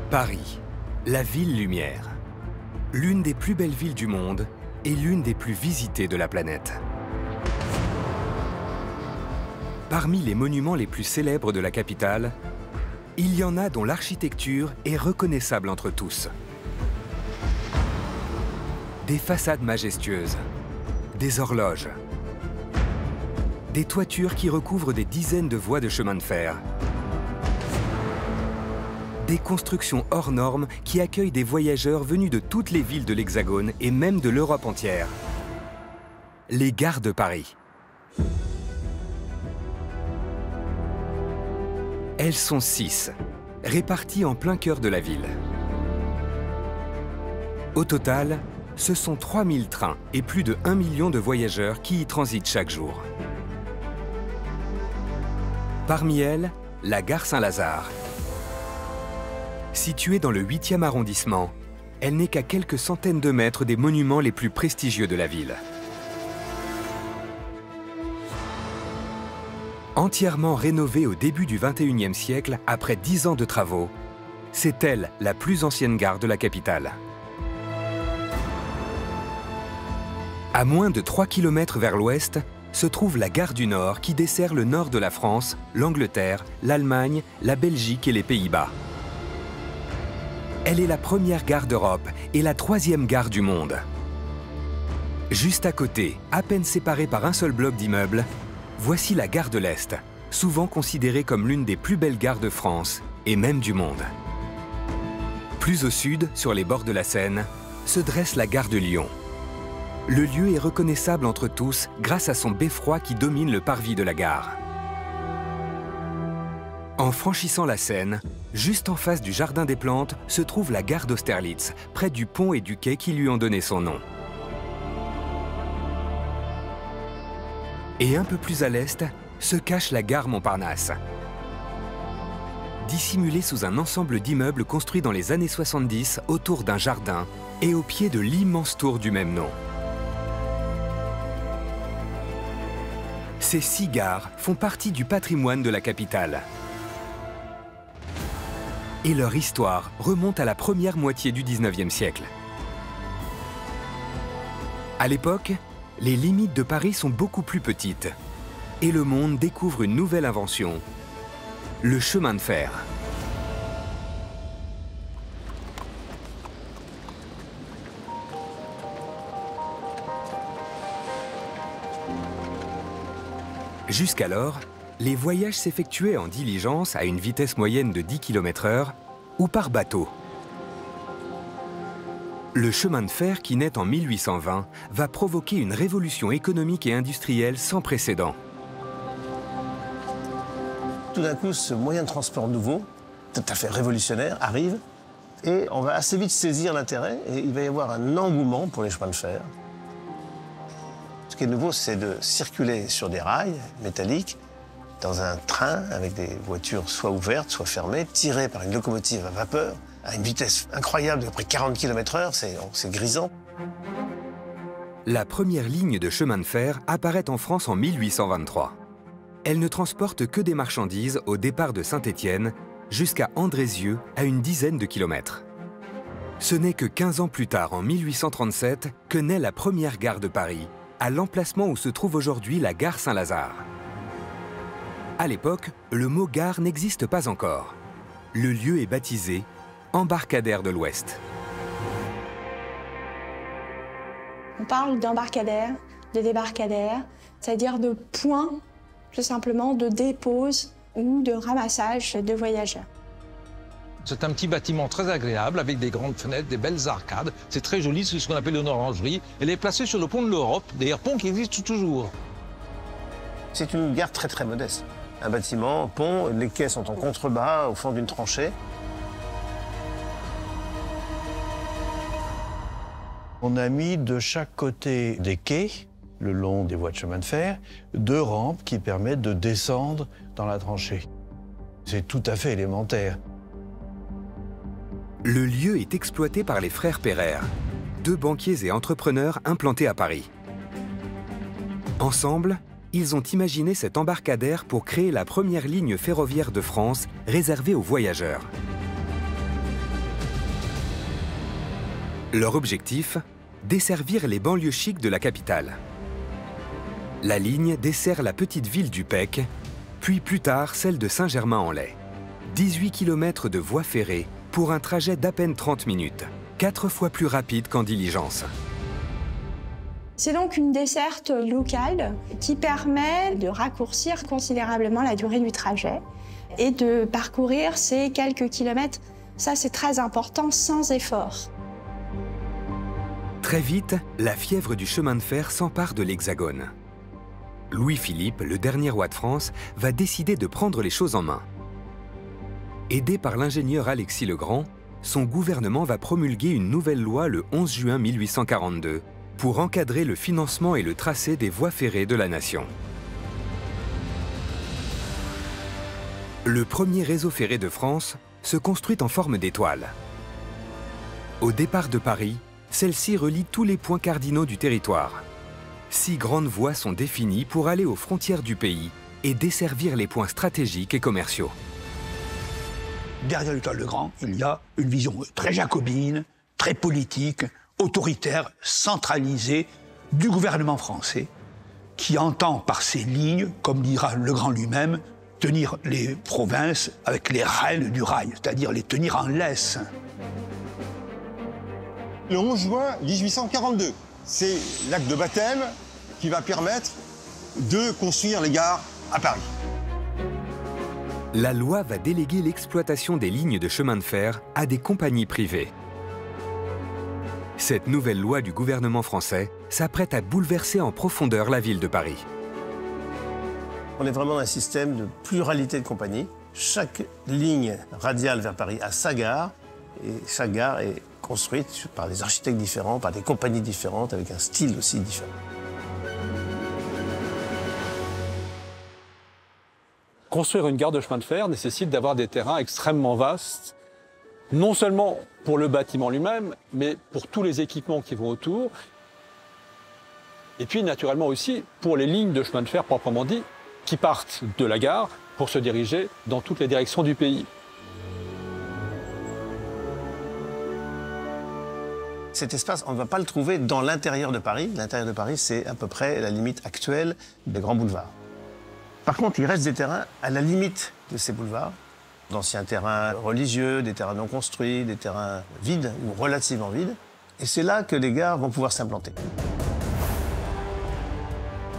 Paris, la ville lumière. L'une des plus belles villes du monde et l'une des plus visitées de la planète. Parmi les monuments les plus célèbres de la capitale, il y en a dont l'architecture est reconnaissable entre tous. Des façades majestueuses, des horloges, des toitures qui recouvrent des dizaines de voies de chemin de fer, des constructions hors normes qui accueillent des voyageurs venus de toutes les villes de l'Hexagone et même de l'Europe entière. Les gares de Paris. Elles sont 6, réparties en plein cœur de la ville. Au total, ce sont 3000 trains et plus de 1 million de voyageurs qui y transitent chaque jour. Parmi elles, la gare Saint-Lazare. Située dans le 8e arrondissement, elle n'est qu'à quelques centaines de mètres des monuments les plus prestigieux de la ville. Entièrement rénovée au début du XXIe siècle après 10 ans de travaux, c'est elle la plus ancienne gare de la capitale. À moins de 3 km vers l'ouest, se trouve la gare du Nord qui dessert le nord de la France, l'Angleterre, l'Allemagne, la Belgique et les Pays-Bas. Elle est la première gare d'Europe et la 3e gare du monde. Juste à côté, à peine séparée par un seul bloc d'immeubles, voici la gare de l'Est, souvent considérée comme l'une des plus belles gares de France et même du monde. Plus au sud, sur les bords de la Seine, se dresse la gare de Lyon. Le lieu est reconnaissable entre tous grâce à son beffroi qui domine le parvis de la gare. En franchissant la Seine, juste en face du Jardin des Plantes, se trouve la gare d'Austerlitz, près du pont et du quai qui lui ont donné son nom. Et un peu plus à l'est, se cache la gare Montparnasse. Dissimulée sous un ensemble d'immeubles construits dans les années 70 autour d'un jardin et au pied de l'immense tour du même nom. Ces 6 gares font partie du patrimoine de la capitale. Et leur histoire remonte à la première moitié du XIXe siècle. À l'époque, les limites de Paris sont beaucoup plus petites et le monde découvre une nouvelle invention, le chemin de fer. Jusqu'alors, les voyages s'effectuaient en diligence à une vitesse moyenne de 10 km/h ou par bateau. Le chemin de fer, qui naît en 1820, va provoquer une révolution économique et industrielle sans précédent. Tout d'un coup, ce moyen de transport nouveau, tout à fait révolutionnaire, arrive et on va assez vite saisir l'intérêt et il va y avoir un engouement pour les chemins de fer. Ce qui est nouveau, c'est de circuler sur des rails métalliques dans un train avec des voitures soit ouvertes, soit fermées, tirées par une locomotive à vapeur à une vitesse incroyable de près de 40 km/h, c'est grisant. La première ligne de chemin de fer apparaît en France en 1823. Elle ne transporte que des marchandises au départ de Saint-Étienne jusqu'à Andrézieux, à une dizaine de kilomètres. Ce n'est que 15 ans plus tard, en 1837, que naît la première gare de Paris, à l'emplacement où se trouve aujourd'hui la gare Saint-Lazare. À l'époque, le mot gare n'existe pas encore. Le lieu est baptisé Embarcadère de l'Ouest. On parle d'embarcadère, de débarcadère, c'est-à-dire de points, tout simplement, de dépose ou de ramassage de voyageurs. C'est un petit bâtiment très agréable avec des grandes fenêtres, des belles arcades. C'est très joli, c'est ce qu'on appelle une orangerie. Elle est placée sur le pont de l'Europe, d'ailleurs pont qui existe toujours. C'est une gare très très modeste. Un bâtiment, un pont, les quais sont en contrebas, au fond d'une tranchée. On a mis de chaque côté des quais, le long des voies de chemin de fer, 2 rampes qui permettent de descendre dans la tranchée. C'est tout à fait élémentaire. Le lieu est exploité par les frères Pereire, 2 banquiers et entrepreneurs implantés à Paris. Ensemble, ils ont imaginé cet embarcadère pour créer la première ligne ferroviaire de France réservée aux voyageurs. Leur objectif, desservir les banlieues chics de la capitale. La ligne dessert la petite ville du Pec, puis plus tard celle de Saint-Germain-en-Laye. 18 km de voie ferrée pour un trajet d'à peine 30 minutes, 4 fois plus rapide qu'en diligence. C'est donc une desserte locale qui permet de raccourcir considérablement la durée du trajet et de parcourir ces quelques kilomètres. Ça, c'est très important, sans effort. Très vite, la fièvre du chemin de fer s'empare de l'Hexagone. Louis-Philippe, le dernier roi de France, va décider de prendre les choses en main. Aidé par l'ingénieur Alexis le Grand, son gouvernement va promulguer une nouvelle loi le 11 juin 1842 pour encadrer le financement et le tracé des voies ferrées de la nation. Le premier réseau ferré de France se construit en forme d'étoile. Au départ de Paris, celle-ci relie tous les points cardinaux du territoire. 6 grandes voies sont définies pour aller aux frontières du pays et desservir les points stratégiques et commerciaux. Derrière l'étoile de Grand, il y a une vision très jacobine, très politique, autoritaire, centralisée du gouvernement français, qui entend par ces lignes, comme dira le Grand lui-même, tenir les provinces avec les rênes du rail, c'est-à-dire les tenir en laisse. Le 11 juin 1842, c'est l'acte de baptême qui va permettre de construire les gares à Paris. La loi va déléguer l'exploitation des lignes de chemin de fer à des compagnies privées. Cette nouvelle loi du gouvernement français s'apprête à bouleverser en profondeur la ville de Paris. On est vraiment dans un système de pluralité de compagnies. Chaque ligne radiale vers Paris a sa gare, et chaque gare est construite par des architectes différents, par des compagnies différentes, avec un style aussi différent. Construire une gare de chemin de fer nécessite d'avoir des terrains extrêmement vastes, non seulement pour le bâtiment lui-même, mais pour tous les équipements qui vont autour. Et puis, naturellement aussi, pour les lignes de chemin de fer proprement dit, qui partent de la gare pour se diriger dans toutes les directions du pays. Cet espace, on ne va pas le trouver dans l'intérieur de Paris. L'intérieur de Paris, c'est à peu près la limite actuelle des grands boulevards. Par contre, il reste des terrains à la limite de ces boulevards, d'anciens terrains religieux, des terrains non construits, des terrains vides ou relativement vides. Et c'est là que les gares vont pouvoir s'implanter.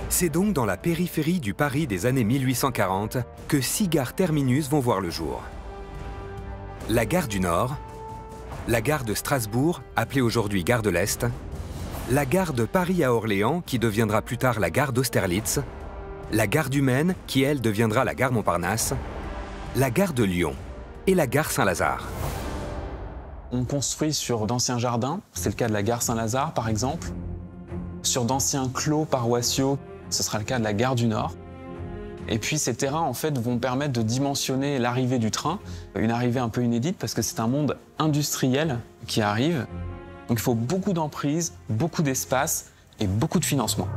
C'est donc dans la périphérie du Paris des années 1840 que 6 gares terminus vont voir le jour. La gare du Nord, la gare de Strasbourg, appelée aujourd'hui gare de l'Est, la gare de Paris à Orléans, qui deviendra plus tard la gare d'Austerlitz, la gare du Maine, qui elle deviendra la gare Montparnasse, la gare de Lyon et la gare Saint-Lazare. On construit sur d'anciens jardins, c'est le cas de la gare Saint-Lazare par exemple, sur d'anciens clos paroissiaux, ce sera le cas de la gare du Nord. Et puis ces terrains en fait vont permettre de dimensionner l'arrivée du train, une arrivée un peu inédite parce que c'est un monde industriel qui arrive. Donc il faut beaucoup d'emprise, beaucoup d'espace et beaucoup de financement.